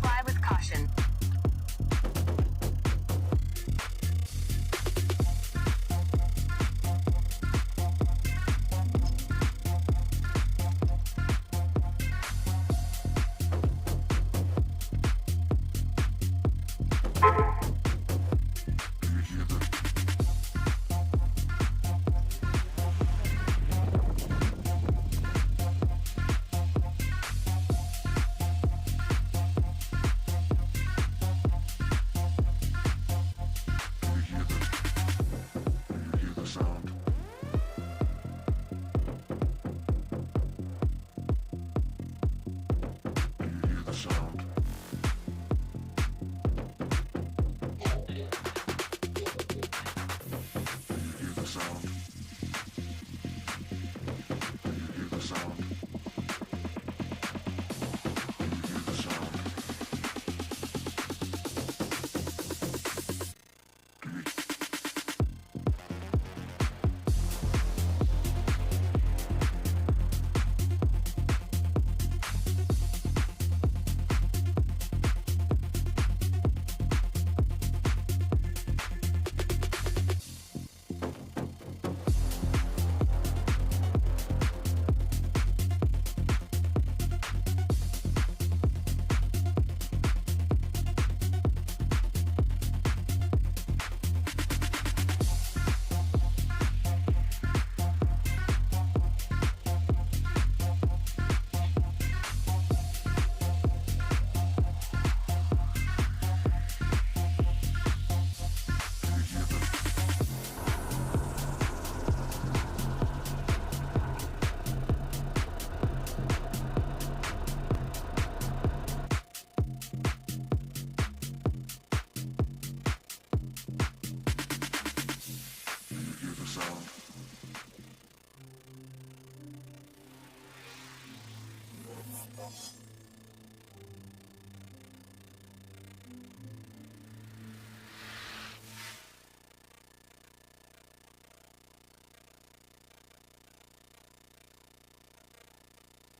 Fly with caution.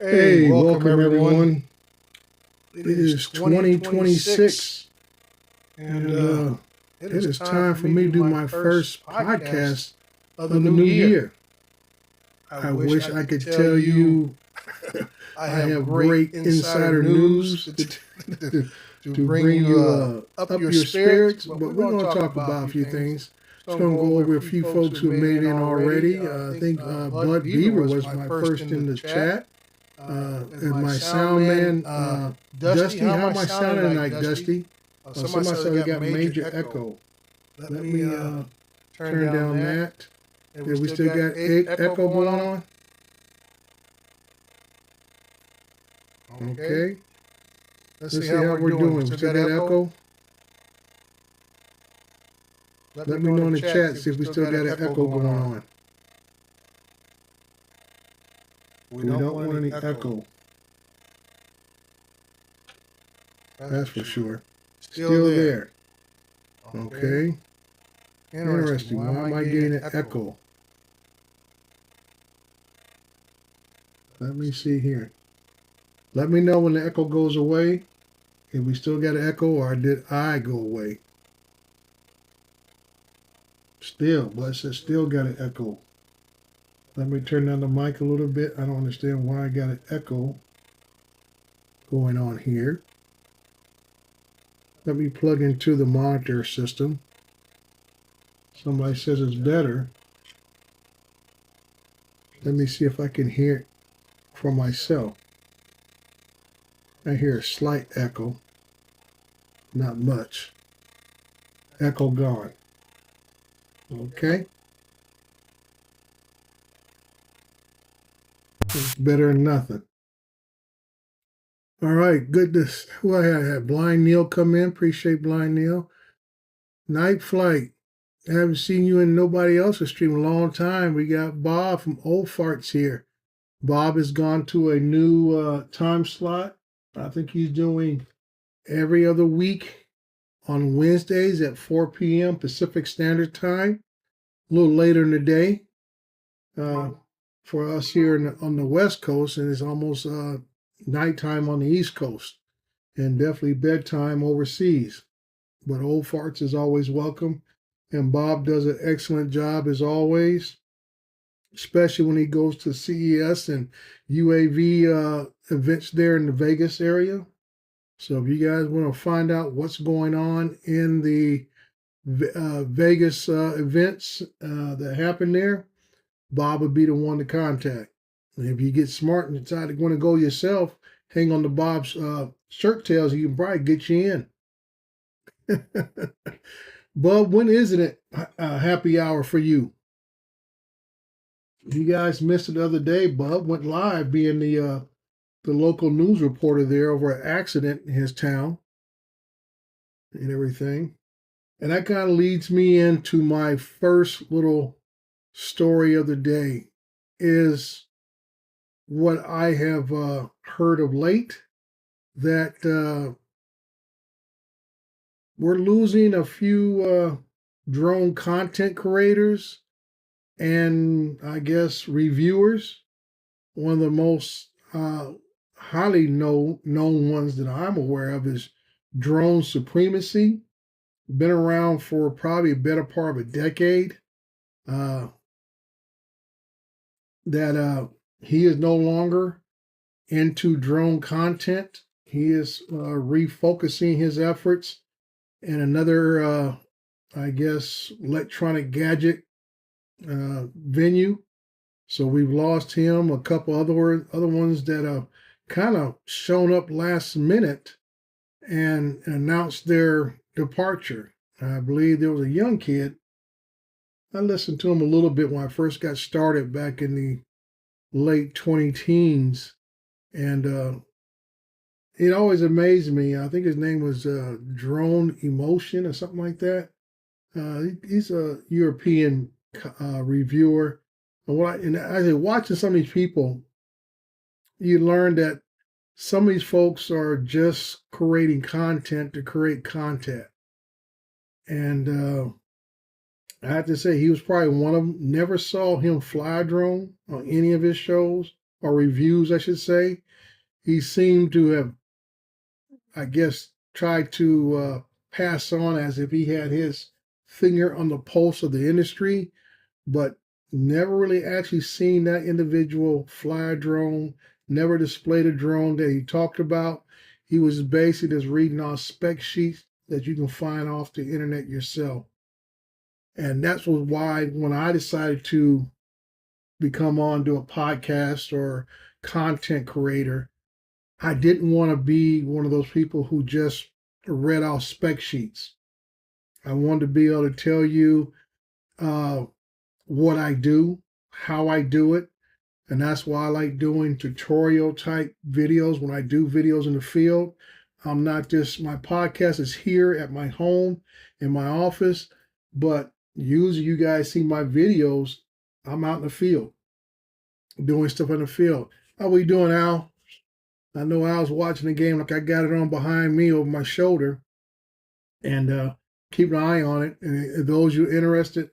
Hey, welcome everyone. It is 2026, and it is time for me to do my first podcast of the new year. I wish I could tell you I have great insider news to bring you up your spirits, but we're going to talk about a few things. Just going to go over a few folks who made it in already. I think Bud Beaver was my first in the chat. And my sound man, Dusty, how am I sounding tonight, Dusty? Somebody said we got major echo. Let me turn down that. And we still got echo going on? Okay. Let's see how we're doing. We still got echo? Let me know in the chat, see if we still got an echo going on. We don't want any echo. That's for sure. Still there. Okay. Interesting. Why am I getting an echo? Let me see here. Let me know when the echo goes away. If we still got an echo, or did I go away? Still, but it says still got an echo. Let me turn down the mic a little bit. I don't understand why I got an echo going on here. Let me plug into the monitor system. Somebody says it's better. Let me see if I can hear it for myself. I hear a slight echo. Not much. Echo gone. Okay. It's better than nothing. All right, goodness. Who I had Blind Neil come in. Appreciate Blind Neil. Night Flight. I haven't seen you and nobody else's stream in a long time. We got Bob from Old Farts here. Bob has gone to a new time slot. I think he's doing every other week on Wednesdays at 4 p.m. Pacific Standard Time, a little later in the day for us here on the West Coast, and it's almost nighttime on the East Coast, and definitely bedtime overseas. But Old Farts is always welcome, and Bob does an excellent job as always, especially when he goes to CES and UAV events there in the Vegas area. So if you guys want to find out what's going on in the Vegas events that happen there, Bob would be the one to contact. And if you get smart and decide to want to go yourself, hang on to Bob's shirt tails, he can probably get you in. Bub, when isn't it happy hour for you? You guys missed it the other day. Bub went live being the local news reporter there over an accident in his town and everything. And that kind of leads me into my first little story of the day is what I have heard of late, that we're losing a few drone content creators and I guess reviewers. One of the most highly known ones that I'm aware of is Drone Supremacy. Been around for probably a better part of a decade. That he is no longer into drone content. He is refocusing his efforts in another, I guess, electronic gadget venue. So we've lost him. A couple other ones that have kind of shown up last minute and announced their departure. I believe there was a young kid. I listened to him a little bit when I first got started back in the late 20 teens, and it always amazed me. I think his name was Drone Emotion or something like that. He's a European reviewer. And as I watching some of these people, you learn that some of these folks are just creating content to create content. And I have to say, he was probably one of them. Never saw him fly a drone on any of his shows or reviews, I should say. He seemed to have, I guess, tried to pass on as if he had his finger on the pulse of the industry, but never really actually seen that individual fly a drone, never displayed a drone that he talked about. He was basically just reading off spec sheets that you can find off the internet yourself. And that's why when I decided to become on to a podcast or content creator, I didn't want to be one of those people who just read off spec sheets. I wanted to be able to tell you what I do, how I do it, and that's why I like doing tutorial type videos when I do videos in the field. I'm not just, my podcast is here at my home, in my office, but usually you guys see my videos, I'm out in the field, doing stuff in the field. How we doing, Al? I know Al's watching the game, like I got it on behind me over my shoulder, and keep an eye on it. And those you interested,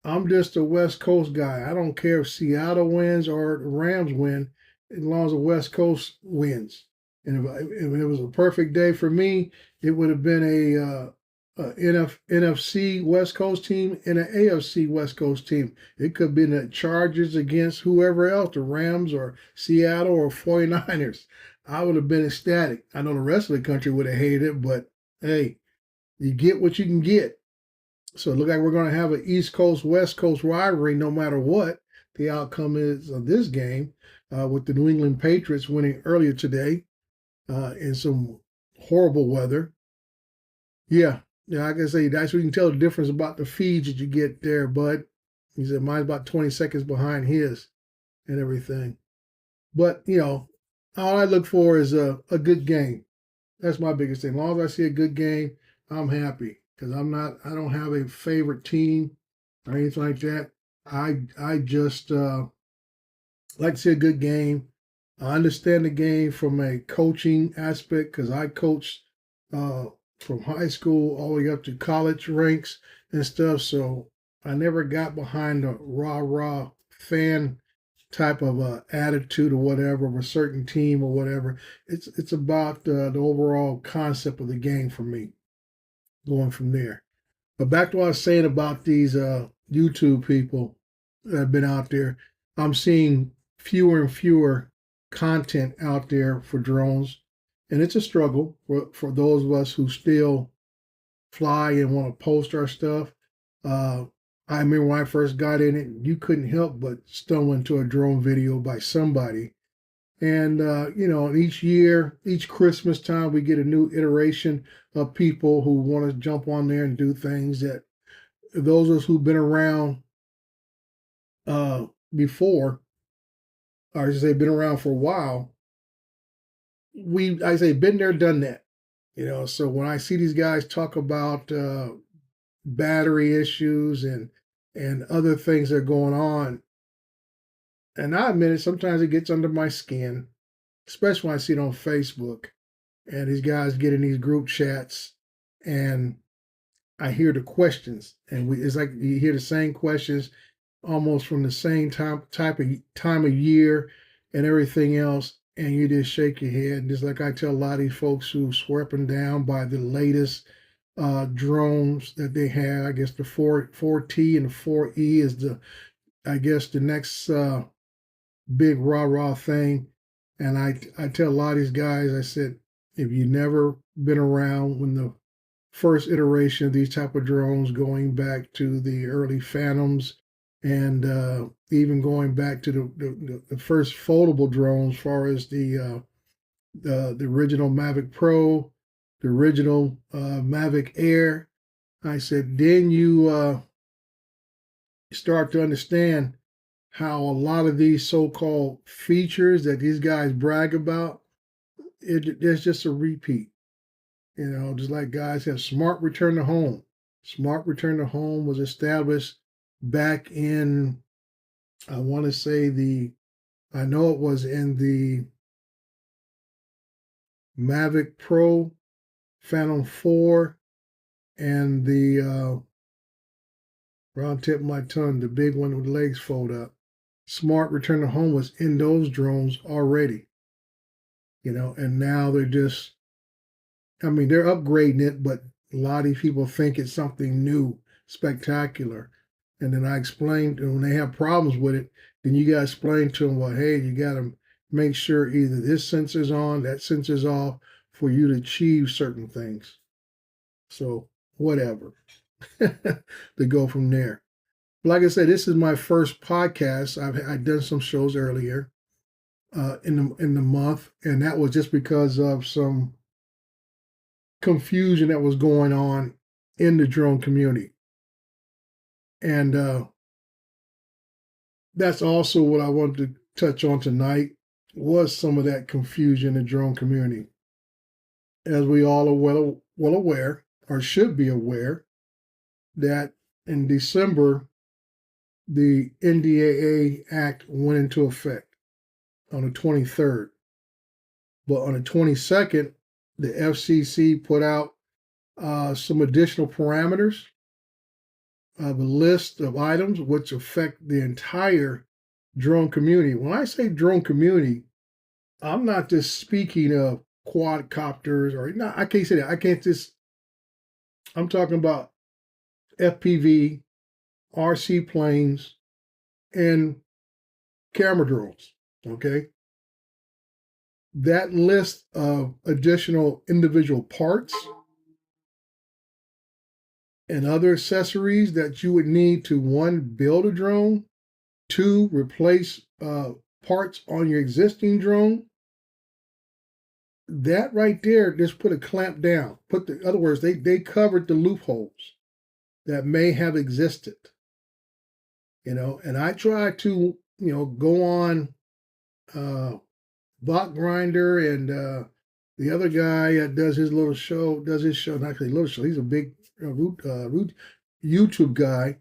I'm just a West Coast guy. I don't care if Seattle wins or the Rams win, as long as the West Coast wins. And if it was a perfect day for me, it would have been a NFC West Coast team and an AFC West Coast team. It could have been the Chargers against whoever else, the Rams or Seattle or 49ers. I would have been ecstatic. I know the rest of the country would have hated it, but hey, you get what you can get. So it looks like we're going to have an East Coast, West Coast rivalry no matter what the outcome is of this game, with the New England Patriots winning earlier today in some horrible weather. Yeah, I can say that's where you can tell the difference about the feeds that you get there, bud. He said mine's about 20 seconds behind his and everything. But, all I look for is a good game. That's my biggest thing. As long as I see a good game, I'm happy. Because I don't have a favorite team or anything like that. I just like to see a good game. I understand the game from a coaching aspect because I coached uh, from high school all the way up to college ranks and stuff. So I never got behind the rah rah fan type of attitude or whatever of a certain team or whatever. It's about the overall concept of the game for me. Going from there. But back to what I was saying about these YouTube people that have been out there. I'm seeing fewer and fewer content out there for drones. And it's a struggle for those of us who still fly and want to post our stuff. Uh, I remember when I first got in it, you couldn't help but stumble into a drone video by somebody. And, each year, each Christmas time, we get a new iteration of people who want to jump on there and do things that those of us who've been around before, or I say been around for a while, I say been there, done that. So when I see these guys talk about battery issues and other things that are going on, and I admit it, sometimes it gets under my skin, especially when I see it on Facebook and these guys get in these group chats and I hear the questions, and it's like you hear the same questions almost from the same time of year and everything else, and you just shake your head. And just like I tell a lot of these folks who swear up and down by the latest drones that they have. I guess the 4T and the 4E is the next big rah rah thing. And I tell a lot of these guys, I said, if you never been around when the first iteration of these type of drones, going back to the early Phantoms and even going back to the first foldable drones, as far as the original Mavic Pro, the original Mavic Air. I said, then you start to understand how a lot of these so-called features that these guys brag about, there's just a repeat. Just like guys have smart return to home. Smart return to home was established back in, I want to say I know it was in the Mavic Pro, Phantom 4, and the round tip of my tongue, the big one with the legs fold up. Smart return to home was in those drones already, and now they're upgrading it, but a lot of these people think it's something new, spectacular. And then I explained, when they have problems with it, then you got to explain to them, well, hey, you got to make sure either this sensor's on, that sensor's off for you to achieve certain things. So, whatever, to go from there. Like I said, this is my first podcast. I've done some shows earlier in the month, and that was just because of some confusion that was going on in the drone community. And that's also what I wanted to touch on tonight, was some of that confusion in the drone community. As we all are well aware, or should be aware, that in December, the NDAA Act went into effect on the 23rd. But on the 22nd, the FCC put out some additional parameters of a list of items which affect the entire drone community. When I say drone community, I'm not just speaking of quadcopters or not. I can't say that. I'm talking about FPV, RC planes, and camera drones. Okay. That list of additional individual parts and other accessories that you would need to, one, build a drone, two, replace parts on your existing drone. That right there just put a clamp down. In other words, they covered the loopholes that may have existed. And I try to, go on Bot Grinder and the other guy that does his show, not actually little show, he's a big YouTube guy.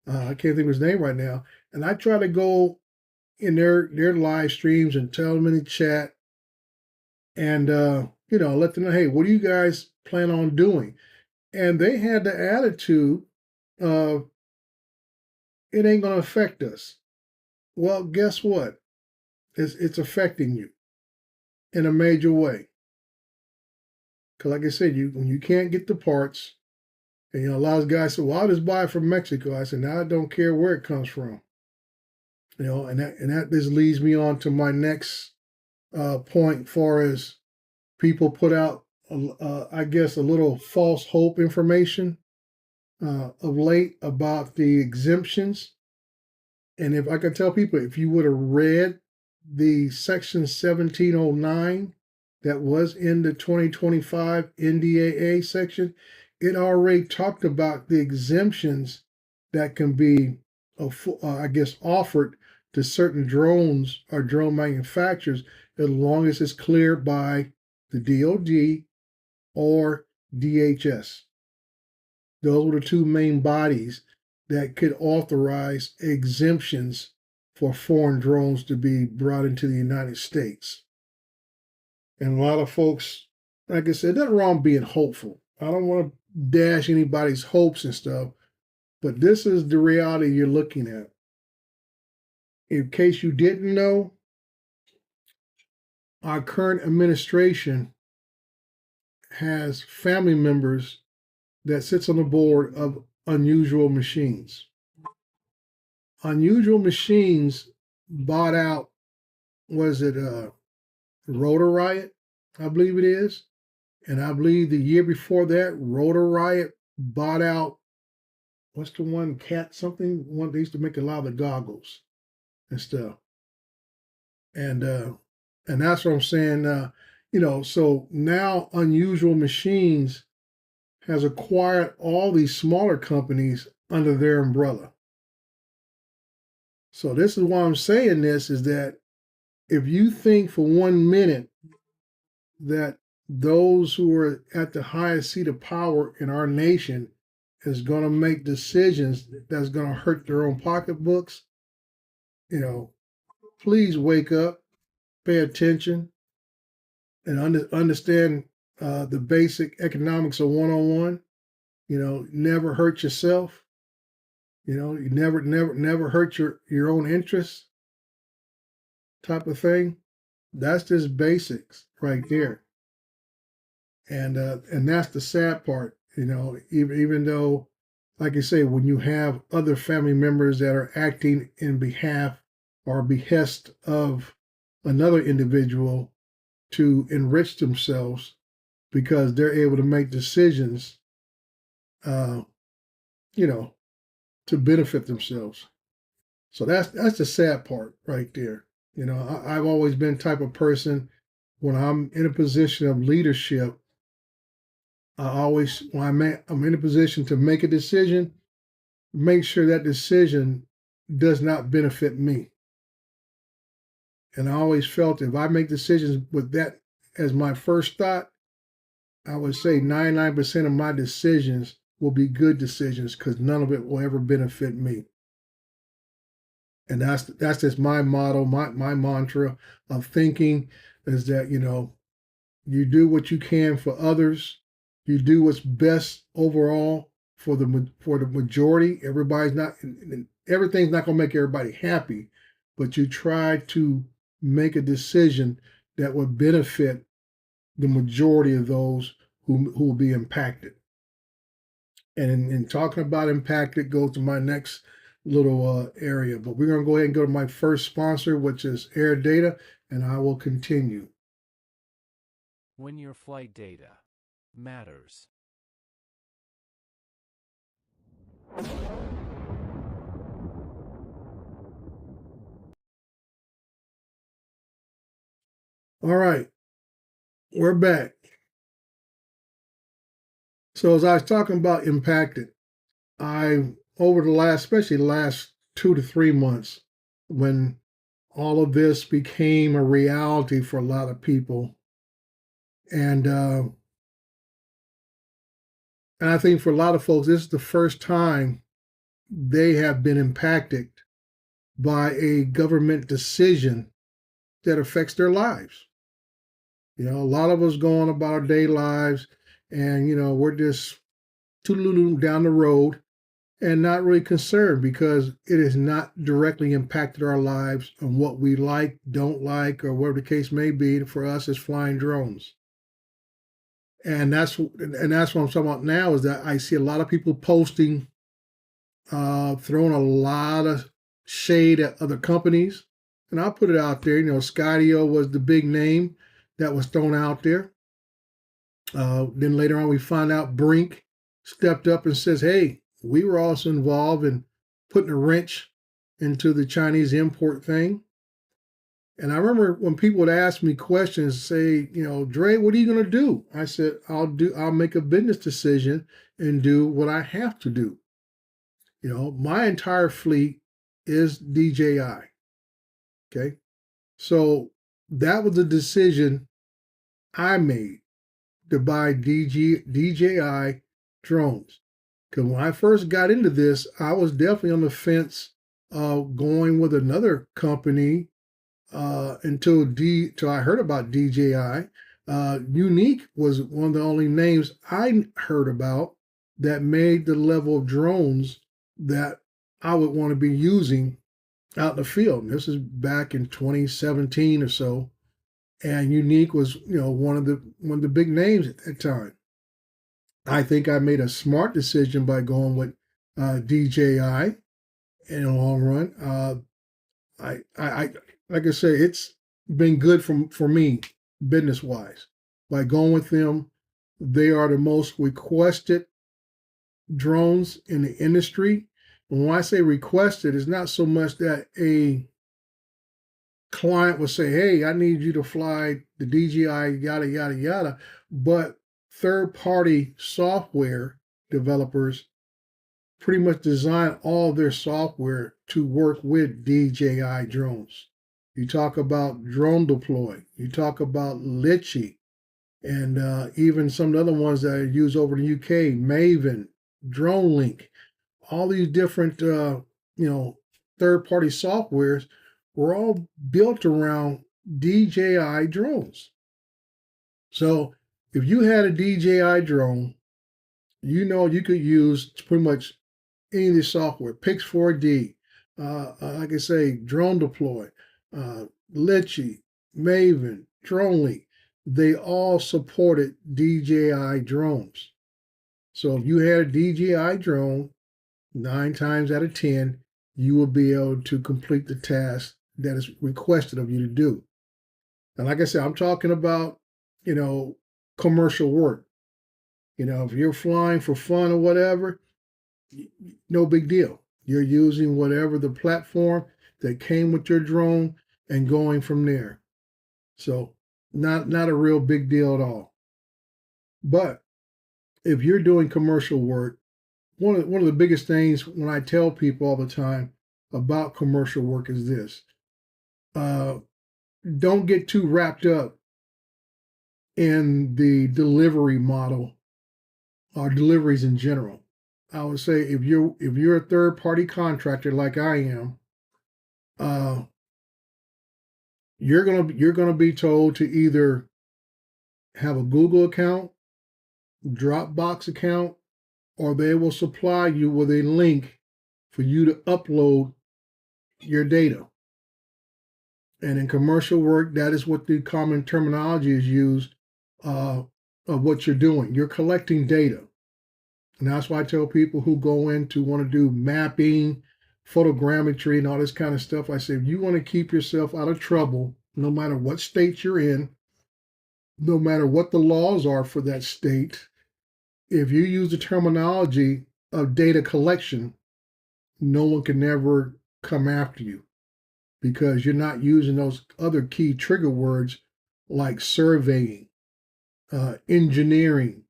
I can't think of his name right now. And I try to go in their live streams and tell them in the chat, and let them know, hey, what do you guys plan on doing? And they had the attitude of, it ain't going to affect us. Well, guess what? It's affecting you in a major way. Because like I said, when you can't get the parts, and a lot of guys say, well, I'll just buy it from Mexico. I said, now I don't care where it comes from. And that just leads me on to my next point, far as people put out, I guess, a little false hope information of late about the exemptions. And if I could tell people, if you would have read the section 1709 that was in the 2025 NDAA section, it already talked about the exemptions that can be, I guess, offered to certain drones or drone manufacturers, as long as it's cleared by the DoD or DHS. Those were the two main bodies that could authorize exemptions for foreign drones to be brought into the United States. And a lot of folks, like I said, nothing wrong being hopeful. I don't want to dash anybody's hopes and stuff, but this is the reality you're looking at. In case you didn't know, our current administration has family members that sits on the board of Unusual Machines. Unusual Machines bought out, was it Rotor Riot? I believe it is. And I believe the year before that, Rotor Riot bought out, what's the one, Cat something? One they used to make a lot of the goggles and stuff. And that's what I'm saying. So now Unusual Machines has acquired all these smaller companies under their umbrella. So this is why I'm saying this, is that if you think for 1 minute that those who are at the highest seat of power in our nation is going to make decisions that's going to hurt their own pocketbooks, please wake up, pay attention, and understand the basic economics of one-on-one. Never hurt yourself. You never hurt your own interests, type of thing. That's just basics right there. And that's the sad part, even though, like I say, when you have other family members that are acting in behalf or behest of another individual to enrich themselves because they're able to make decisions, to benefit themselves. So that's the sad part right there. I've always been the type of person, when I'm in a position of leadership, when I'm in a position to make a decision, make sure that decision does not benefit me. And I always felt if I make decisions with that as my first thought, I would say 99% of my decisions will be good decisions, because none of it will ever benefit me. And that's just my motto, my mantra of thinking, is that, you do what you can for others. You do what's best overall for the majority. Everything's not going to make everybody happy, but you try to make a decision that would benefit the majority of those who will be impacted. And in talking about impacted, go to my next little area. But we're going to go ahead and go to my first sponsor, which is Air Data, and I will continue. When your flight data matters. All right, we're back. So as I was talking about impacted, especially the last 2 to 3 months, when all of this became a reality for a lot of people, and I think for a lot of folks, this is the first time they have been impacted by a government decision that affects their lives. A lot of us go on about our day lives and, we're just toodaloo down the road and not really concerned because it has not directly impacted our lives on what we like, don't like, or whatever the case may be. For us, it's flying drones. And that's what I'm talking about now is that I see a lot of people posting, throwing a lot of shade at other companies. And I'll put it out there. Skydio was the big name that was thrown out there. Then later on, we find out Brink stepped up and says, hey, we were also involved in putting a wrench into the Chinese import thing. And I remember when people would ask me questions, say, Dre, what are you going to do? I said, I'll make a business decision and do what I have to do. My entire fleet is DJI. Okay. So that was the decision I made to buy DJI drones. Because when I first got into this, I was definitely on the fence of going with another company until I heard about DJI. Unique was one of the only names I heard about that made the level of drones that I would want to be using out in the field. And this is back in 2017 or so, and Unique was one of the big names at that time. I think I made a smart decision by going with DJI in the long run. I like I say, it's been good for me business wise. By going with them, they are the most requested drones in the industry. And when I say requested, it's not so much that a client will say, hey, I need you to fly the DJI, yada, yada, yada. But third-party software developers pretty much design all their software to work with DJI drones. You talk about Drone Deploy. You talk about Litchi. And even some of the other ones that I use over in the UK, Maven, DroneLink. All these different, third-party softwares were all built around DJI drones. So if you had a DJI drone, you could use pretty much any of the software, Pix4D, like I say, Drone Deploy, Litchi, Maven, DroneLink. They all supported DJI drones. So if you had a DJI drone, 9 times out of 10, you will be able to complete the task that is requested of you to do. And like I said, I'm talking about, commercial work. If you're flying for fun or whatever, no big deal. You're using whatever the platform that came with your drone and going from there. So not a real big deal at all. But if you're doing commercial work, one of the biggest things when I tell people all the time about commercial work is this. Don't get too wrapped up in the delivery model or deliveries in general. I would say if you're a third party contractor like I am, you're gonna be told to either have a Google account, Dropbox account, or they will supply you with a link for you to upload your data. And in commercial work, that is what the common terminology is used of what you're doing. You're collecting data. And that's why I tell people who go in to want to do mapping, photogrammetry, and all this kind of stuff, I say, if you want to keep yourself out of trouble, no matter what state you're in, no matter what the laws are for that state, if you use the terminology of data collection, no one can ever come after you because you're not using those other key trigger words like surveying, engineering,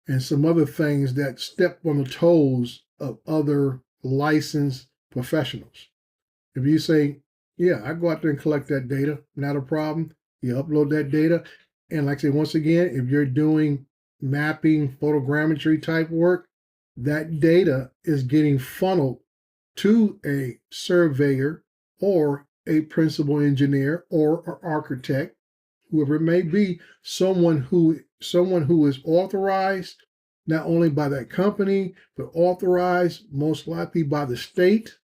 and some other things that step on the toes of other licensed professionals. If you say, yeah, I go out there and collect that data, not a problem, you upload that data. And like I say, once again, if you're doing mapping, photogrammetry type work, that data is getting funneled to a surveyor or a principal engineer or an architect, whoever it may be, someone who is authorized not only by that company, but authorized most likely by the state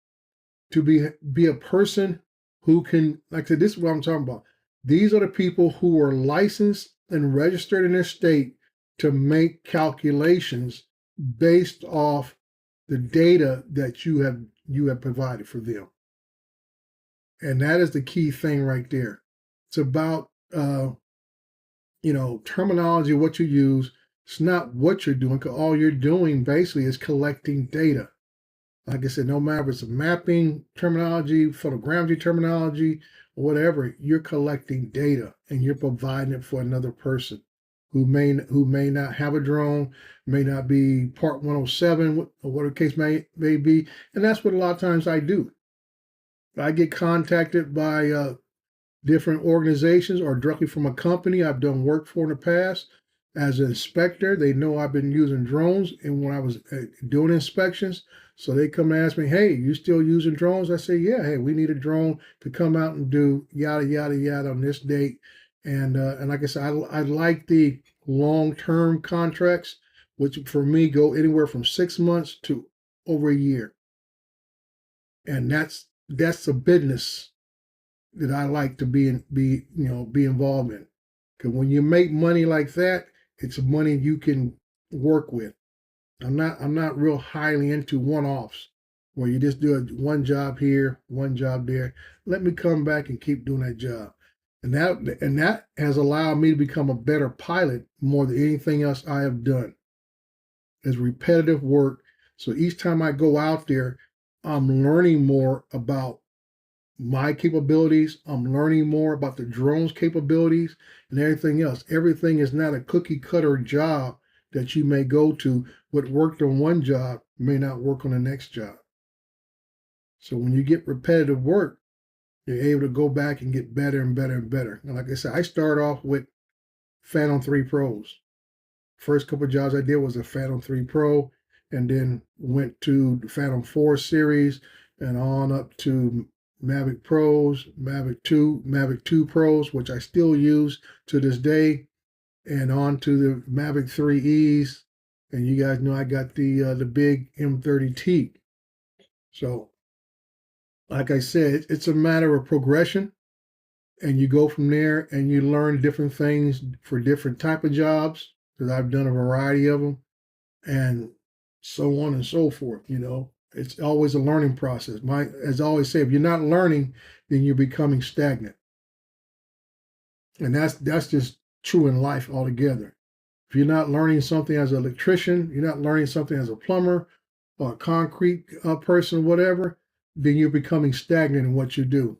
to be a person who can, like I said, this is what I'm talking about. These are the people who are licensed and registered in their state to make calculations based off the data that you have provided for them. And that is the key thing right there. It's about terminology, what you use. It's not what you're doing, because all you're doing basically is collecting data. Like I said, no matter if it's a mapping terminology, photogrammetry terminology, or whatever, you're collecting data and you're providing it for another person who may not have a drone, may not be Part 107, or whatever the case may be. And that's what a lot of times I do. I get contacted by different organizations or directly from a company I've done work for in the past. As an inspector, they know I've been using drones, and when I was doing inspections, so they come and ask me, "Hey, you still using drones?" I say, "Yeah. Hey, we need a drone to come out and do yada yada yada on this date." And like I said, I like the long-term contracts, which for me go anywhere from 6 months to over a year, and that's the business that I like to be involved in. Because when you make money like that, it's money you can work with. I'm not real highly into one-offs where you just do one job here, one job there. Let me come back and keep doing that job. And that has allowed me to become a better pilot more than anything else I have done. It's repetitive work. So each time I go out there, I'm learning more about my capabilities. I'm learning more about the drone's capabilities and everything else. Everything is not a cookie cutter job that you may go to. What worked on one job may not work on the next job. So when you get repetitive work, you're able to go back and get better and better and better. And like I said, I started off with Phantom 3 Pros. First couple of jobs I did was a Phantom 3 Pro, and then went to the Phantom 4 series and on up to Mavic Pros, Mavic 2 Pros, which I still use to this day, and on to the Mavic 3Es. And you guys know I got the big M30T. So, like I said, it's a matter of progression, and you go from there and you learn different things for different type of jobs, because I've done a variety of them, and so on and so forth. It's always a learning process. As I always say, if you're not learning, then you're becoming stagnant. And that's just true in life altogether. If you're not learning something as an electrician, you're not learning something as a plumber or a concrete person, whatever, then you're becoming stagnant in what you do.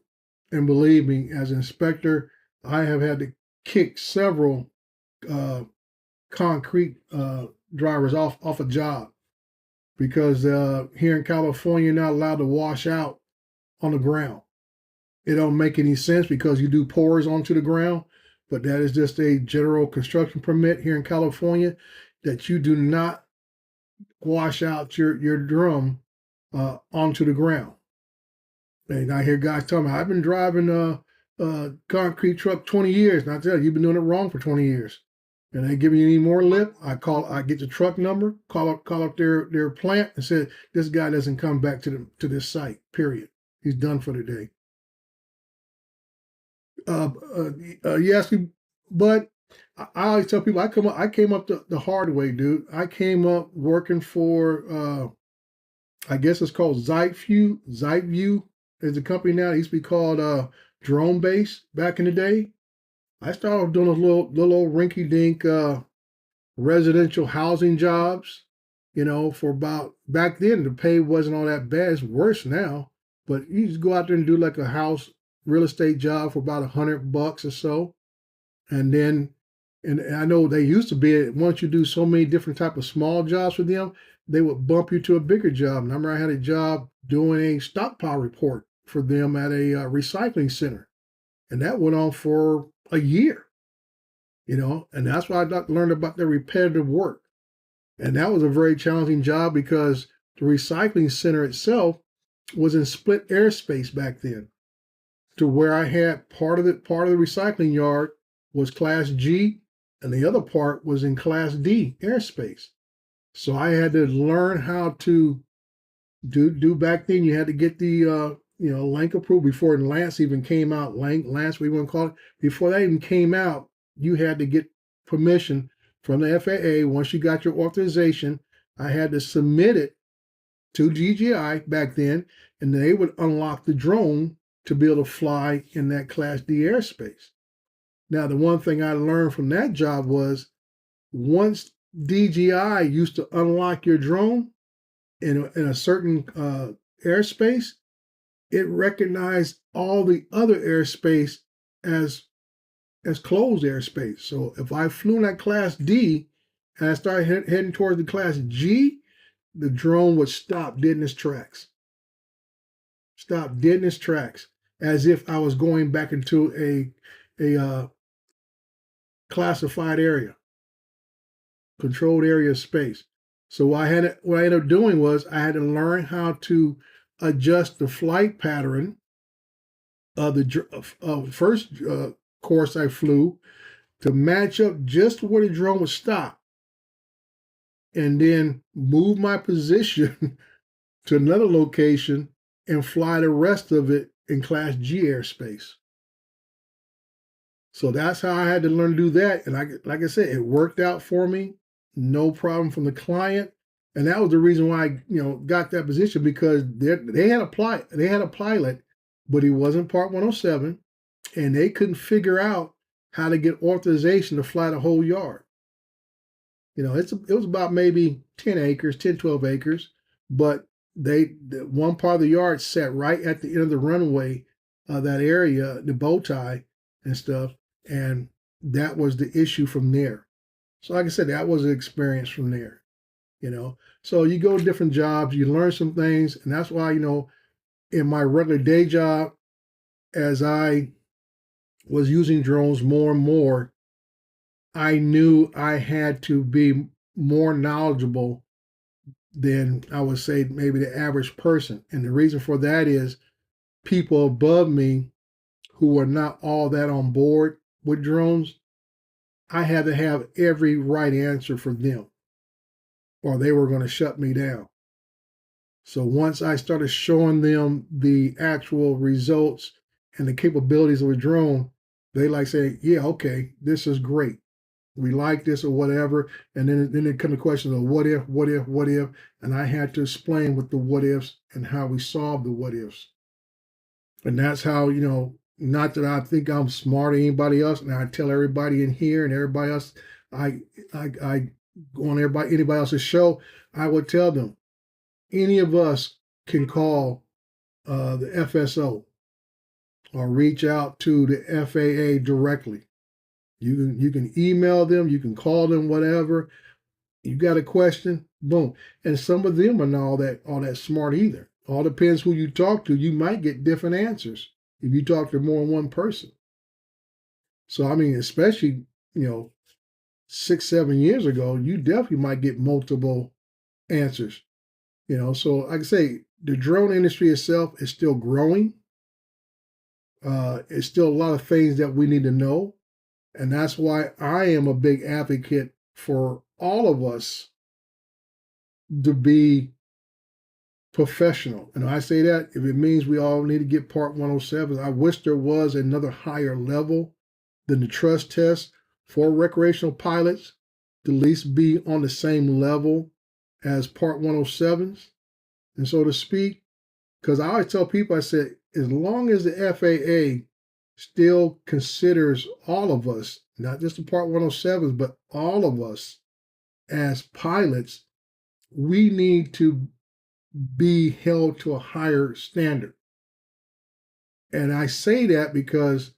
And believe me, as an inspector, I have had to kick several concrete drivers off a job, because here in California, you're not allowed to wash out on the ground. It don't make any sense because you do pours onto the ground, but that is just a general construction permit here in California, that you do not wash out your drum onto the ground. And I hear guys telling me, "I've been driving a concrete truck 20 years. And I tell you, you've been doing it wrong for 20 years. And they give you any more lip, I get the truck number, call up their plant and say, "This guy doesn't come back to this site, period. He's done for the day." Yes, but I always tell people, I came up the hard way, dude. I came up working for, I guess it's called ZiteView. ZiteView is the company now. It used to be called Drone Base back in the day. I started doing those little old rinky-dink residential housing jobs, for about, back then the pay wasn't all that bad. It's worse now, but you just go out there and do like a house real estate job for about $100 or so. And I know they used to be, once you do so many different type of small jobs for them, they would bump you to a bigger job. And I remember I had a job doing a stockpile report for them at a recycling center. And that went on for a year, and that's why I learned about the repetitive work. And that was a very challenging job because the recycling center itself was in split airspace back then. to where I had part of the recycling yard was Class G, and the other part was in Class D airspace. So I had to learn how to do back then. You had to get the Lank approved before Lance even came out. Lance, we want to call it, before that even came out, you had to get permission from the FAA. Once you got your authorization, I had to submit it to DJI back then, and they would unlock the drone to be able to fly in that Class D airspace. Now, the one thing I learned from that job was once DJI used to unlock your drone in a certain airspace, it recognized all the other airspace as closed airspace. So if I flew in that Class D and I started heading towards the Class G, the drone would stop dead in its tracks. Stop dead in its tracks, as if I was going back into a classified area, controlled area of space. So what I ended up doing was I had to learn how to adjust the flight pattern of the first course I flew to match up just where the drone would stop, and then move my position to another location and fly the rest of it in Class G airspace. So that's how I had to learn to do that. And like I said, it worked out for me. No problem from the client. And that was the reason why I got that position, because they had a pilot, but he wasn't Part 107, and they couldn't figure out how to get authorization to fly the whole yard. It was about maybe 10 acres, 10, 12 acres, but one part of the yard sat right at the end of the runway, that area, the bow tie and stuff, and that was the issue from there. So like I said, that was an experience from there. So you go to different jobs, you learn some things, and that's why, in my regular day job, as I was using drones more and more, I knew I had to be more knowledgeable than, I would say, maybe the average person. And the reason for that is people above me who are not all that on board with drones, I had to have every right answer for them, or they were going to shut me down. So once I started showing them the actual results and the capabilities of a drone, they like say, yeah, okay, this is great. We like this or whatever. And then it come to questions of what if, and I had to explain what the what ifs and how we solve the what ifs. And that's how, not that I think I'm smarter than anybody else, and I tell everybody in here and everybody else, I go on anybody else's show, I would tell them, any of us can call the FSO or reach out to the FAA directly. You can email them, you can call them, whatever. You got a question, boom. And some of them are not all that smart either. All depends who you talk to. You might get different answers if you talk to more than one person. So I mean, especially 6, 7 years ago, you definitely might get multiple answers. So like I say, the drone industry itself is still growing. It's still a lot of things that we need to know. And that's why I am a big advocate for all of us to be professional. And I say that if it means we all need to get Part 107, I wish there was another higher level than the trust test for recreational pilots to at least be on the same level as Part 107s, and so to speak. Because I always tell people, I said, as long as the FAA still considers all of us, not just the Part 107s, but all of us as pilots, we need to be held to a higher standard. And I say that because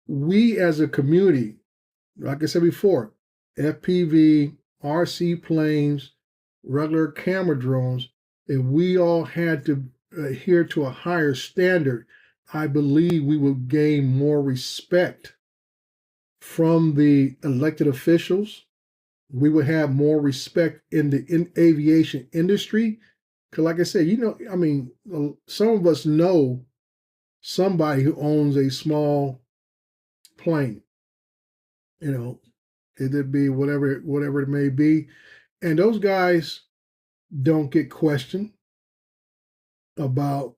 we as a community, like I said before, FPV, RC planes, regular camera drones, if we all had to adhere to a higher standard, I believe we would gain more respect from the elected officials. We would have more respect in the aviation industry. Because like I said, some of us know somebody who owns a small plane. You know, it be whatever it may be, and those guys don't get questioned about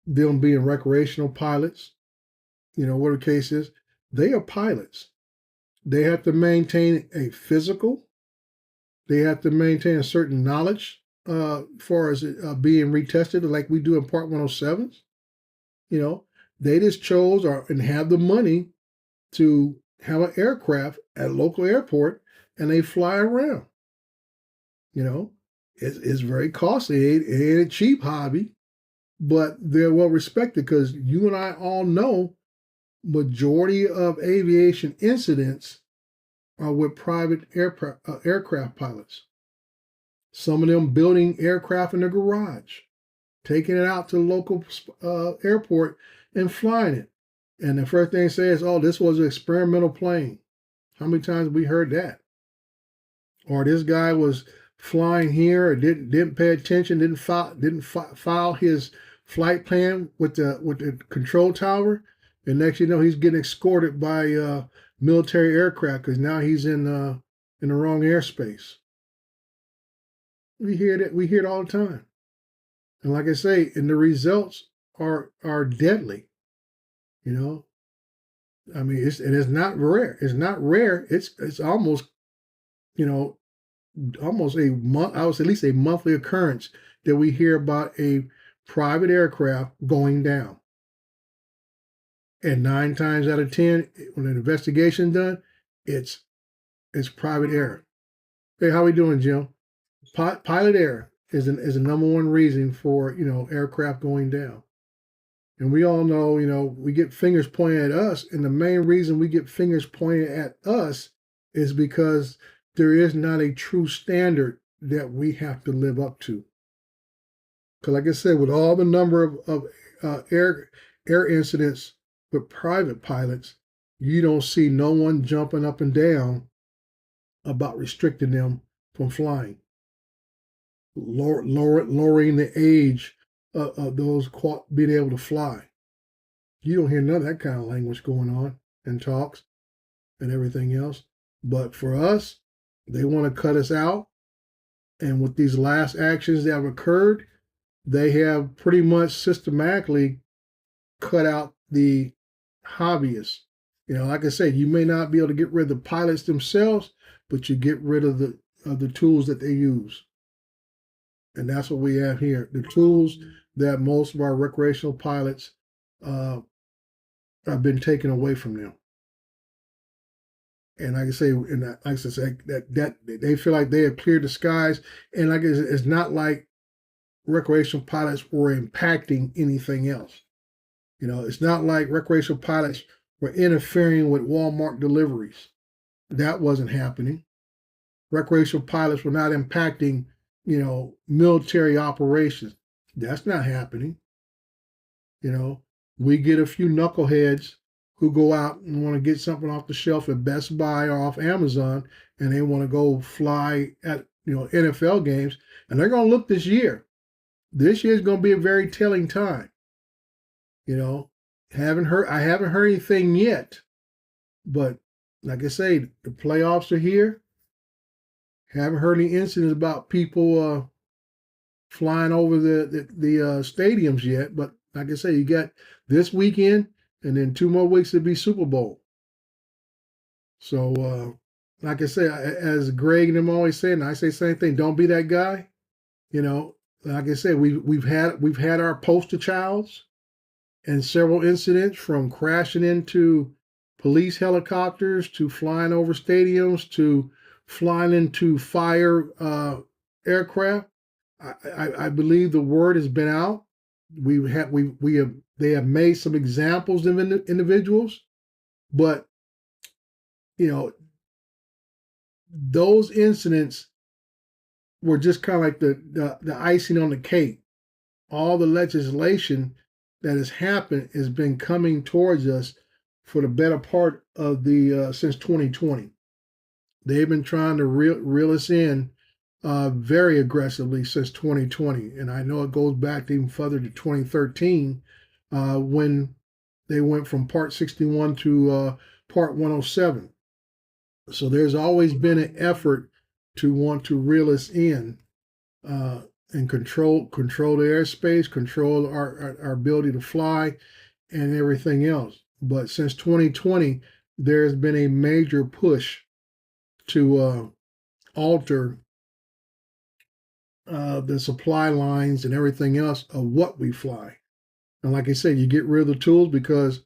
them being recreational pilots. You know, what the case is, they are pilots. They have to maintain a physical. They have to maintain a certain knowledge as far as being retested, like we do in Part 107s. You know, they just chose and have the money to have an aircraft at a local airport, and they fly around. You know, it's very costly. It ain't a cheap hobby, but they're well respected because you and I all know majority of aviation incidents are with private aircraft pilots. Some of them building aircraft in their garage, taking it out to the local airport and flying it. And the first thing they say is, "Oh, this was an experimental plane." How many times have we heard that? Or this guy was flying here, or didn't pay attention, didn't file his flight plan with the control tower, and next you know he's getting escorted by military aircraft because now he's in the wrong airspace. We hear that. We hear it all the time, and like I say, and the results are deadly. You know, I mean, it's not rare. It's not rare. It's almost, you know, almost a month. I would say at least a monthly occurrence that we hear about a private aircraft going down. And 9 times out of 10, when an investigation done, it's private error. Hey, how we doing, Jim? Pilot error is the number one reason for aircraft going down. And we all know, we get fingers pointed at us, and the main reason we get fingers pointed at us is because there is not a true standard that we have to live up to. Because, like I said, with all the number of air incidents with private pilots, you don't see no one jumping up and down about restricting them from flying, lowering the age of those being able to fly. You don't hear none of that kind of language going on in talks and everything else. But for us, they want to cut us out. And with these last actions that have occurred, they have pretty much systematically cut out the hobbyists. Like I said, you may not be able to get rid of the pilots themselves, but you get rid of the tools that they use. And that's what we have here. The tools that most of our recreational pilots have been taken away from them. And like I say, that they feel like they have cleared the skies. And like it's not like recreational pilots were impacting anything else. It's not like recreational pilots were interfering with Walmart deliveries. That wasn't happening. Recreational pilots were not impacting, military operations. That's not happening. We get a few knuckleheads who go out and want to get something off the shelf at Best Buy or off Amazon, and they want to go fly at NFL games, and they're going to look this year. This year is going to be a very telling time. I haven't heard anything yet, but like I say, the playoffs are here. Haven't heard any incidents about people flying over the stadiums yet, but like I say, you got this weekend, and then 2 more weeks it'll be Super Bowl. So, like I say, as Greg and them always say, and I say the same thing, don't be that guy. Like I said, we've had our poster childs and several incidents, from crashing into police helicopters to flying over stadiums to flying into fire aircraft. I believe the word has been out. They have made some examples of individuals, but those incidents were just kind of like the icing on the cake. All the legislation that has happened has been coming towards us for the better part of since 2020. They've been trying to reel us in very aggressively since 2020, and I know it goes back even further to 2013 when they went from Part 61 to Part 107. So there's always been an effort to want to reel us in and control the airspace, control our ability to fly, and everything else. But since 2020, there's been a major push to alter the supply lines and everything else of what we fly. And like I said, you get rid of the tools because,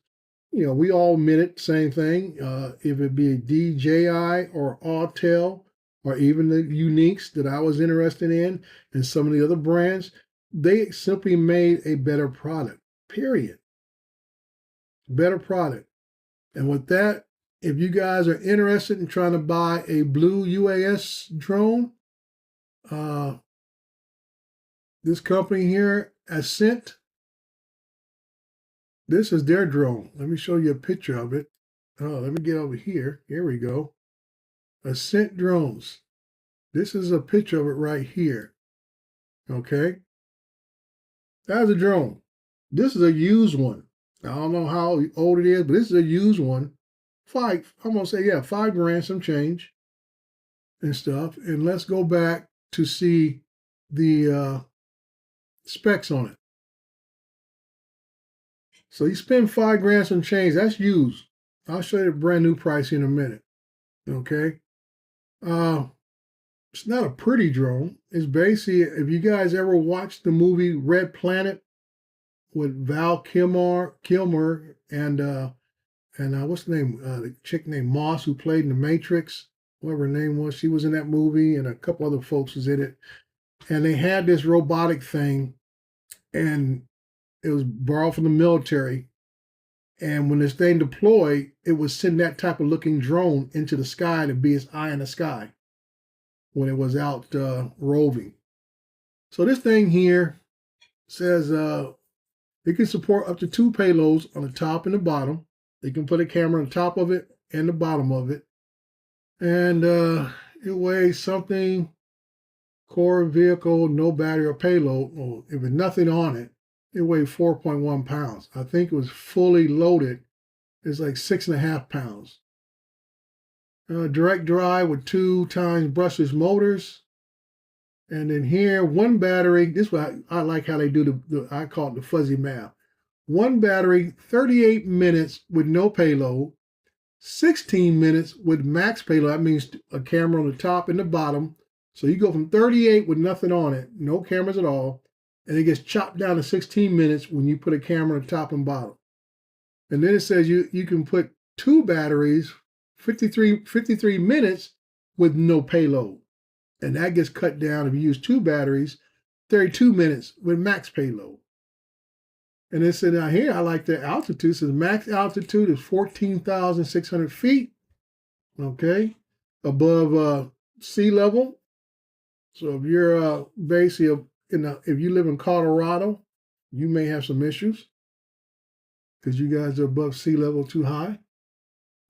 we all admit it, same thing. If it be a DJI or Autel or even the Uniques that I was interested in and some of the other brands, they simply made a better product, period. Better product. And with that, if you guys are interested in trying to buy a Blue UAS drone, this company here, Ascent, this is their drone. Let me show you a picture of it. Oh, let me get over here. Here we go. Ascent drones. This is a picture of it right here. Okay. That's a drone. This is a used one. I don't know how old it is, but this is a used one. I'm gonna say, yeah, $5,000, some change and stuff. And let's go back to see the specs on it. So you spend $5,000 some change, that's used. I'll show you the brand new price in a minute. Okay. It's not a pretty drone. It's basically, if you guys ever watched the movie Red Planet with Val Kilmer and what's the name? The chick named Moss who played in The Matrix, whatever her name was. She was in that movie, and a couple other folks was in it. And they had this robotic thing, and it was borrowed from the military. And when this thing deployed, it would send that type of looking drone into the sky to be its eye in the sky when it was out roving. So this thing here says it can support up to 2 payloads on the top and the bottom. You can put a camera on the top of it and the bottom of it. And it weighs something, core vehicle, no battery or payload. Well, if there's nothing on it, it weighed 4.1 pounds. I think it was fully loaded. It's like 6.5 pounds. Direct drive with 2 times brushless motors. And then here, one battery. This is what I like how they do I call it the fuzzy math. One battery, 38 minutes with no payload, 16 minutes with max payload. That means a camera on the top and the bottom. So you go from 38 with nothing on it, no cameras at all, and it gets chopped down to 16 minutes when you put a camera on the top and bottom. And then it says you can put 2 batteries, 53 minutes with no payload. And that gets cut down if you use 2 batteries, 32 minutes with max payload. And it said now here, I like the altitude. It says max altitude is 14,600 feet, okay, above sea level. So if you're basically if you live in Colorado, you may have some issues because you guys are above sea level too high.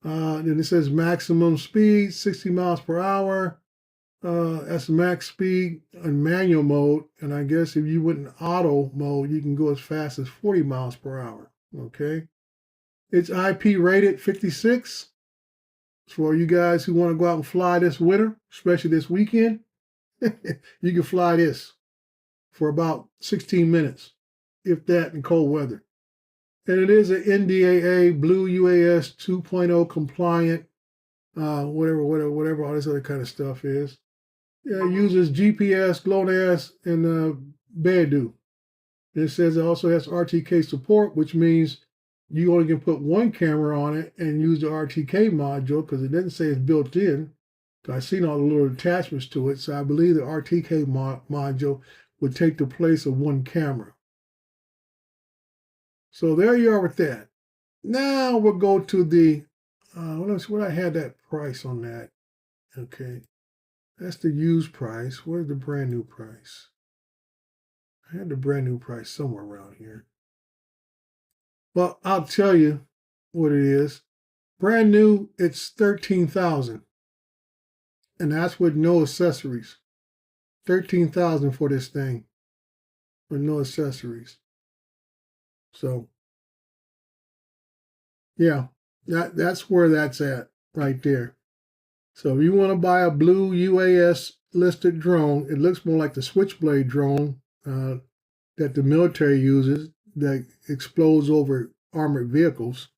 Then it says maximum speed, 60 miles per hour. That's max speed in manual mode. And I guess if you went in auto mode, you can go as fast as 40 miles per hour. Okay. It's IP rated 56. For you guys who want to go out and fly this winter, especially this weekend, you can fly this for about 16 minutes, if that, in cold weather. And it is an NDAA Blue UAS 2.0 compliant, whatever all this other kind of stuff is. Yeah, it uses GPS, GLONASS, and Beidou. It says it also has RTK support, which means you only can put one camera on it and use the RTK module because it doesn't say it's built in. I've seen all the little attachments to it, so I believe the RTK module would take the place of one camera. So there you are with that. Now we'll go to the, what I had that price on that. Okay. That's the used price. Where's the brand new price? I had the brand new price somewhere around here. Well, I'll tell you what it is. Brand new, it's $13,000. And that's with no accessories. $13,000 for this thing. With no accessories. So Yeah, that's where that's at right there. So if you want to buy a blue UAS listed drone, it looks more like the Switchblade drone that the military uses that explodes over armored vehicles.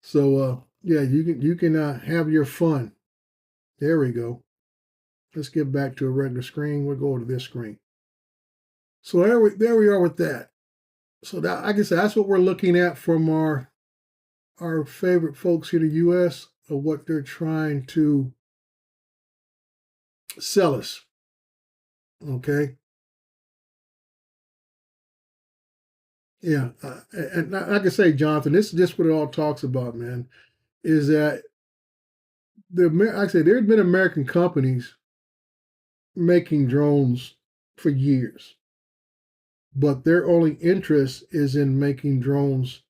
So yeah, you can have your fun. There we go. Let's get back to a regular screen. We'll go to this screen. So there we are with that. So that, I guess that's what we're looking at from our favorite folks here in the U.S. of what they're trying to sell us. Okay. Yeah, and like I say, Jonathan, this is just what it all talks about, man. Is that like I say, there's been American companies making drones for years, but their only interest is in making drones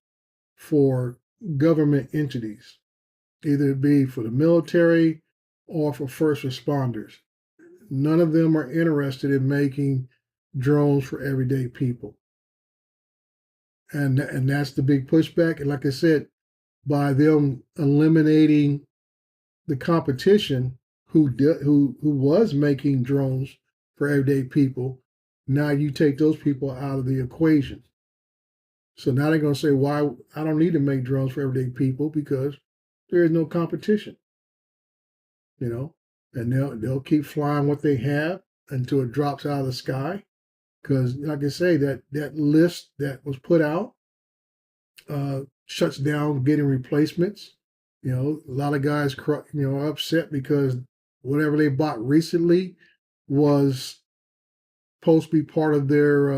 for government entities, either it be for the military or for first responders. None of them are interested in making drones for everyday people. And that's the big pushback. And like I said, by them eliminating the competition who was making drones for everyday people, now you take those people out of the equation. So now they're going to say, why I don't need to make drones for everyday people because there is no competition, you know, and they'll keep flying what they have until it drops out of the sky. Because, like I say, that list that was put out shuts down getting replacements. You know, a lot of guys, are upset because whatever they bought recently was supposed to be part of their,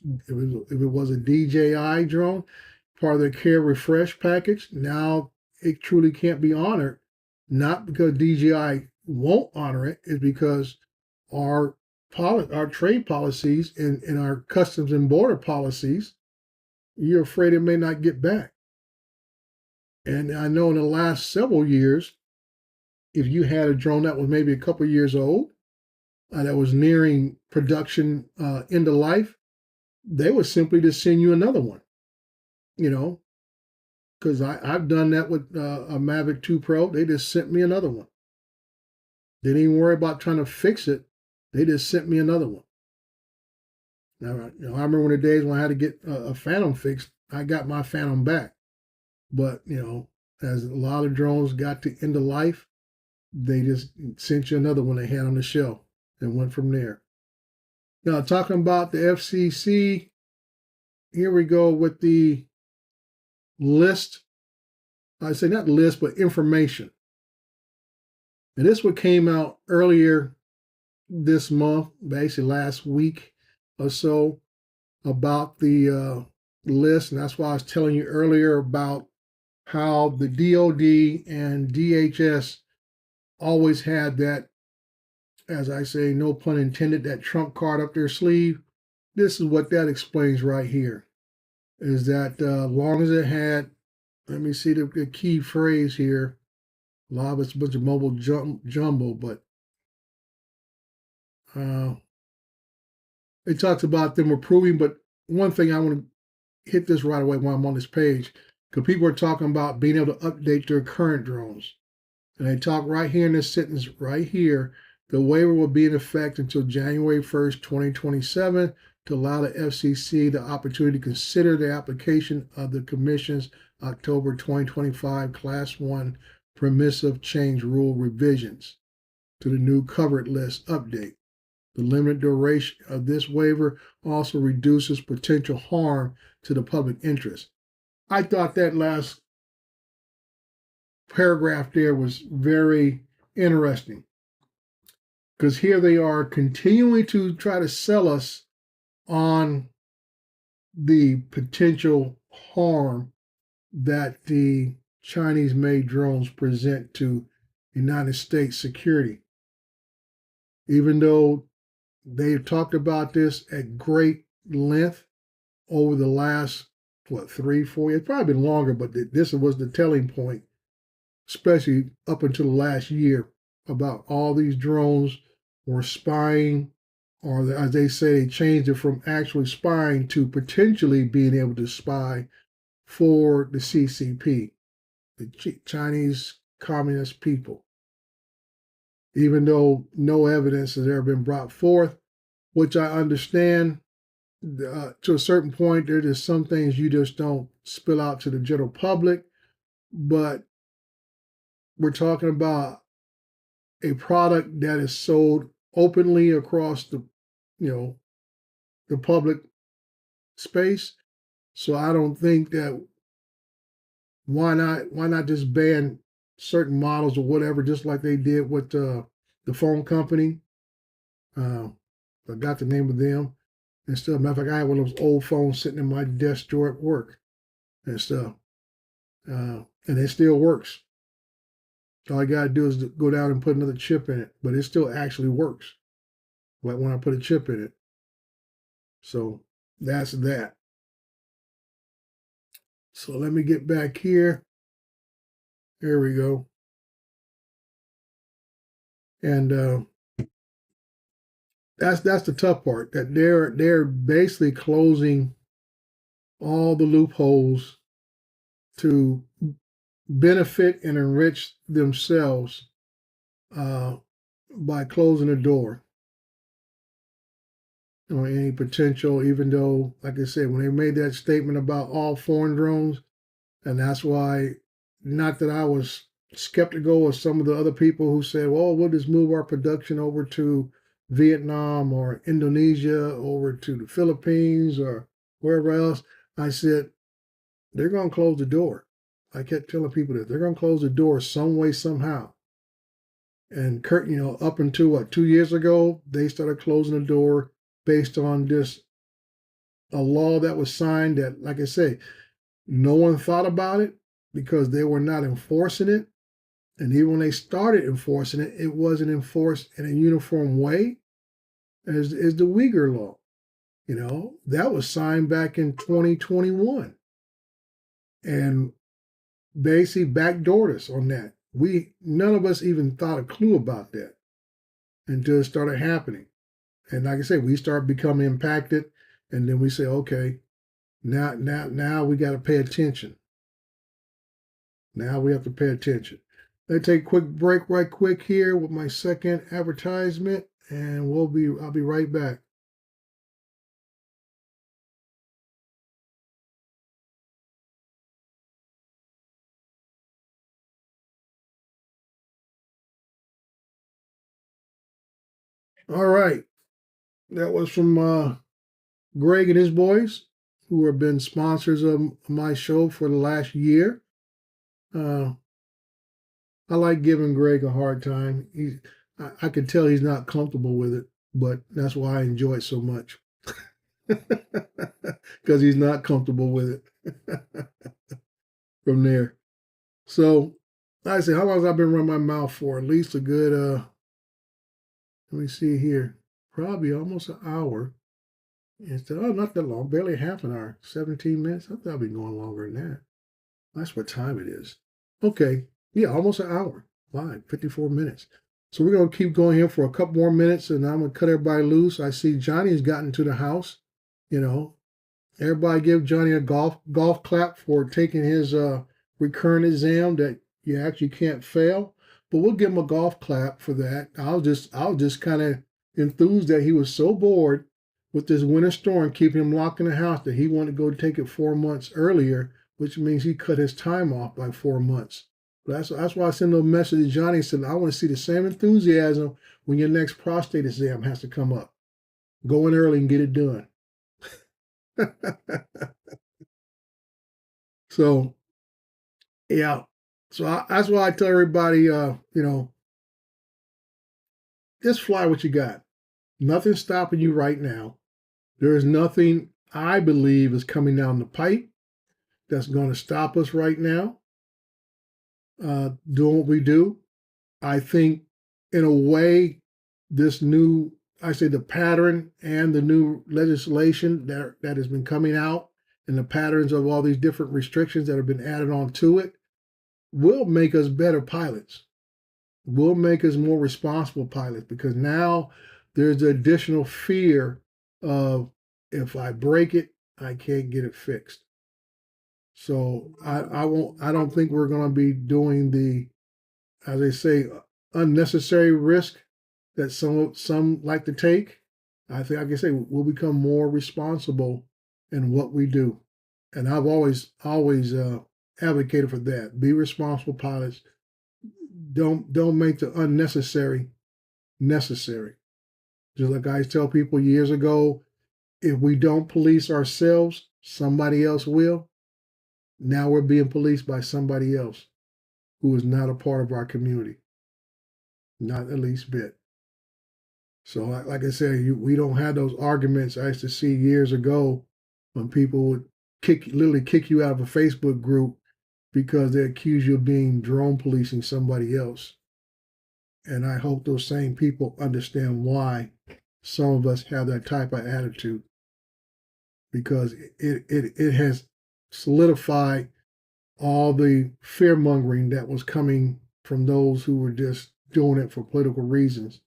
if it was a DJI drone, part of their care refresh package. Now it truly can't be honored, not because DJI won't honor it, it's because our our trade policies and our customs and border policies, you're afraid it may not get back. And I know in the last several years, if you had a drone that was maybe a couple of years old, that was nearing production end of life, they would simply just send you another one, you know, because I've done that with a Mavic 2 Pro. They just sent me another one. They didn't even worry about trying to fix it. They just sent me another one. Now, I remember when the days when I had to get a Phantom fixed, I got my Phantom back. But, as a lot of drones got to end of life, they just sent you another one they had on the shelf and went from there. Now, talking about the FCC, here we go with the list. I say not list, but information. And this one came out earlier this month, basically last week or so, about the list. And that's why I was telling you earlier about how the DOD and DHS always had that, as I say, no pun intended, that trump card up their sleeve. This is what that explains right here. Is that long as it had, let me see the key phrase here. A lot of it's a bunch of mobile jumble, but it talks about them approving. But one thing I want to hit this right away while I'm on this page, because people are talking about being able to update their current drones. And they talk right here in this sentence right here, the waiver will be in effect until January 1st, 2027 to allow the FCC the opportunity to consider the application of the Commission's October 2025 Class 1 permissive change rule revisions to the new covered list update. The limited duration of this waiver also reduces potential harm to the public interest. I thought that last paragraph there was very interesting because here they are continuing to try to sell us on the potential harm that the Chinese made drones present to United States security. Even though they've talked about this at great length over the last, 3, 4 years, probably been longer, but this was the telling point, especially up until the last year, about all these drones were spying, or as they say, they changed it from actually spying to potentially being able to spy for the CCP, the Chinese Communist people, even though no evidence has ever been brought forth, which I understand. To a certain point, there are some things you just don't spill out to the general public, but we're talking about a product that is sold openly across the, the public space. So I don't think that why not just ban certain models or whatever, just like they did with the phone company. I got the name of them and stuff. Matter of fact, I had one of those old phones sitting in my desk drawer at work and stuff. And it still works. All I got to do is go down and put another chip in it, but it still actually works. Like when I put a chip in it. So that's that. So let me get back here. There we go. And that's the tough part. That they're basically closing all the loopholes to benefit and enrich themselves by closing the door on any potential. Even though, like I said, when they made that statement about all foreign drones, and that's why, not that I was skeptical of some of the other people who said, well, we'll just move our production over to Vietnam or Indonesia, over to the Philippines or wherever else. I said, they're going to close the door. I kept telling people that they're going to close the door some way, somehow. And up until 2 years ago, they started closing the door based on this, a law that was signed that, like I say, no one thought about it because they were not enforcing it. And even when they started enforcing it, it wasn't enforced in a uniform way as the Uyghur law. That was signed back in 2021. And basically backdoored us on that. None of us even thought a clue about that until it started happening. And like I said, we start becoming impacted, and then we say, okay, now we got to pay attention. Now we have to pay attention. Let's take a quick break right quick here with my second advertisement, and I'll be right back. All right. That was from Greg and his boys, who have been sponsors of my show for the last year. I like giving Greg a hard time. I could tell he's not comfortable with it, but that's why I enjoy it so much. Because he's not comfortable with it from there. So, I say, how long has I been running my mouth for? At least a good, let me see here, probably almost an hour. Not that long, barely half an hour, 17 minutes. I thought I'd be going longer than that. That's what time it is. Okay, yeah, almost an hour. Fine, 54 minutes. So we're going to keep going here for a couple more minutes, and I'm going to cut everybody loose. I see Johnny's gotten to the house. Everybody give Johnny a golf clap for taking his recurrent exam that you actually can't fail. But we'll give him a golf clap for that. I'll just kind of enthused that he was so bored with this winter storm keeping him locked in the house that he wanted to go take it 4 months earlier, which means he cut his time off by 4 months. That's why I sent a message to Johnny and said, I want to see the same enthusiasm when your next prostate exam has to come up. Go in early and get it done. So, yeah. So that's why I tell everybody, just fly what you got. Nothing's stopping you right now. There is nothing I believe is coming down the pipe that's going to stop us right now doing what we do. I think, in a way, the pattern and the new legislation that has been coming out and the patterns of all these different restrictions that have been added on to it will make us better pilots, will make us more responsible pilots, because now there's the additional fear of, if I break it, I can't get it fixed. So I don't think we're going to be doing the, as they say, unnecessary risk that some like to take. I think, like I say, we'll become more responsible in what we do, and I've always advocated for that. Be responsible pilots. Don't make the unnecessary necessary. Just like I tell people years ago, if we don't police ourselves, somebody else will. Now we're being policed by somebody else who is not a part of our community, not the least bit. So, like I said, we don't have those arguments I used to see years ago when people would literally kick you out of a Facebook group because they accuse you of being drone policing somebody else. And I hope those same people understand why some of us have that type of attitude, because it has solidified all the fear mongering that was coming from those who were just doing it for political reasons,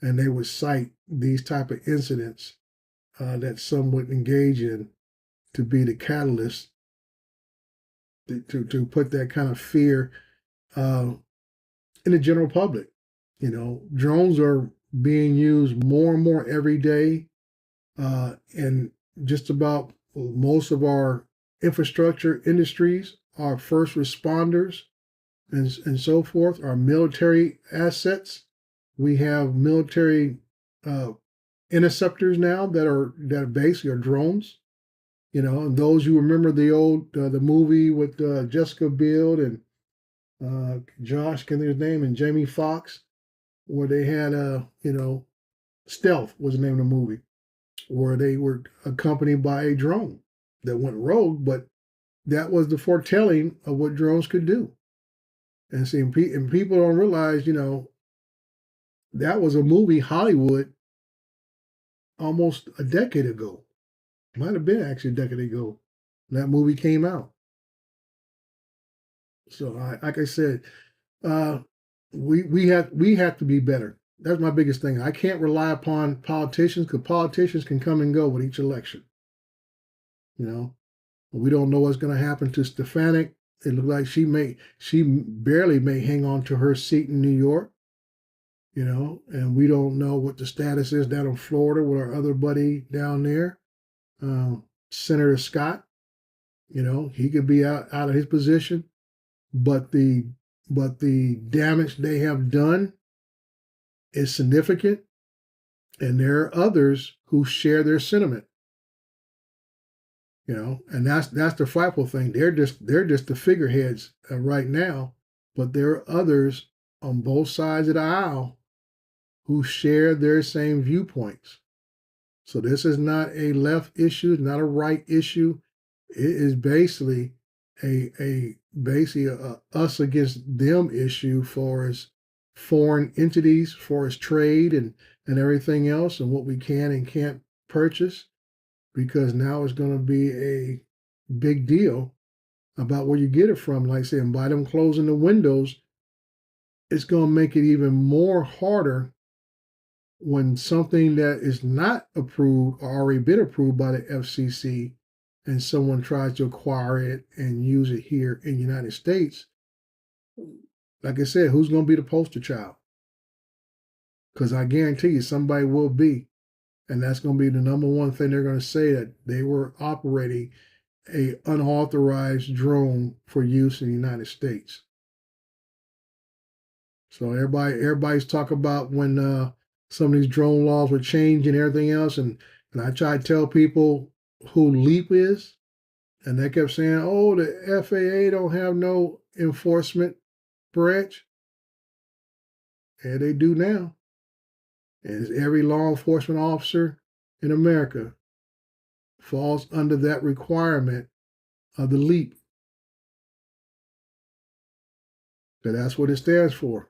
and they would cite these type of incidents that some would engage in to be the catalyst to put that kind of fear in the general public. You know, drones are being used more and more every day, and just about most of our infrastructure industries, our first responders, and so forth, our military assets. We have military interceptors now that basically are drones. You know, and those you remember the movie with Jessica Biel and Josh, can his name, and Jamie Foxx, where they had Stealth was the name of the movie, where they were accompanied by a drone that went rogue, but that was the foretelling of what drones could do. And see, and people don't realize, that was a movie Hollywood almost a decade ago. Might have been actually a decade ago. That movie came out. So, like I said, we have to be better. That's my biggest thing. I can't rely upon politicians because politicians can come and go with each election. You know, we don't know what's going to happen to Stefanik. It looked like she barely may hang on to her seat in New York. And we don't know what the status is down in Florida with our other buddy down there, Senator Scott. He could be out of his position, but the damage they have done is significant, and there are others who share their sentiment. And that's the frightful thing. They're just the figureheads right now, but there are others on both sides of the aisle who share their same viewpoints. So this is not a left issue, it's not a right issue. It is basically a us against them issue for as foreign entities, for as trade and everything else, and what we can and can't purchase, because now it's going to be a big deal about where you get it from. Like I said, and by them closing the windows, it's going to make it even more harder when something that is not approved or already been approved by the FCC and someone tries to acquire it and use it here in the United States. Like I said, who's going to be the poster child? Because I guarantee you somebody will be. And that's going to be the number one thing they're going to say, that they were operating a unauthorized drone for use in the United States. So everybody's talking about when some of these drone laws were changed and everything else, and I try to tell people who LEAP is, and they kept saying, "Oh, the FAA don't have no enforcement branch." Yeah, they do now. And every law enforcement officer in America falls under that requirement of the LEAP. So that's what it stands for.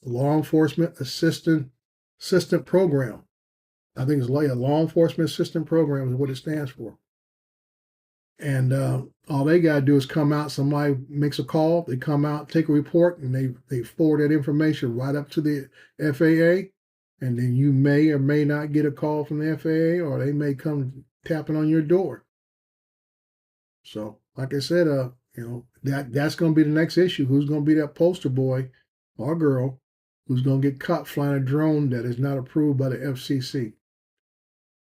Law Enforcement Assistant Program. I think it's like a Law Enforcement Assistant Program is what it stands for. And all they got to do is come out. Somebody makes a call. They come out, take a report, and they forward that information right up to the FAA. And then you may or may not get a call from the FAA, or they may come tapping on your door. So, like I said, that's going to be the next issue. Who's going to be that poster boy or girl who's going to get caught flying a drone that is not approved by the FCC?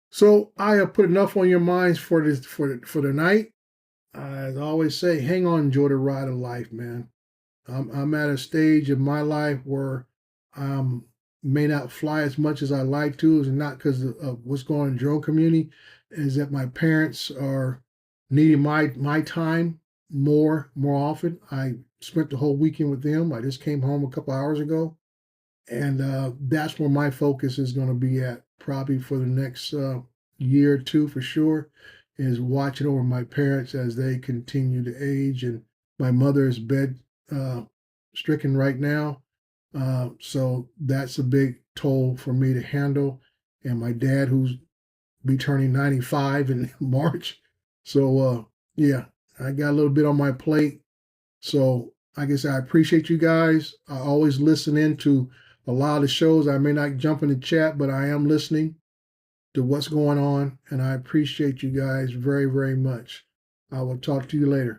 So I have put enough on your minds for the night. As I always say, hang on, enjoy the ride of life, man. I'm at a stage in my life where I may not fly as much as I like to. It's not because of what's going on in the drone community, is that my parents are needing my time more often. I spent the whole weekend with them. I just came home a couple hours ago, and that's where my focus is going to be at probably for the next year or two for sure, is watching over my parents as they continue to age. And my mother is bed stricken right now, so that's a big toll for me to handle. And my dad, who's be turning 95 in March. So yeah, I got a little bit on my plate. So I guess I appreciate you guys. I always listen into a lot of the shows. I may not jump in the chat, but I am listening to what's going on, and I appreciate you guys very, very much. I will talk to you later.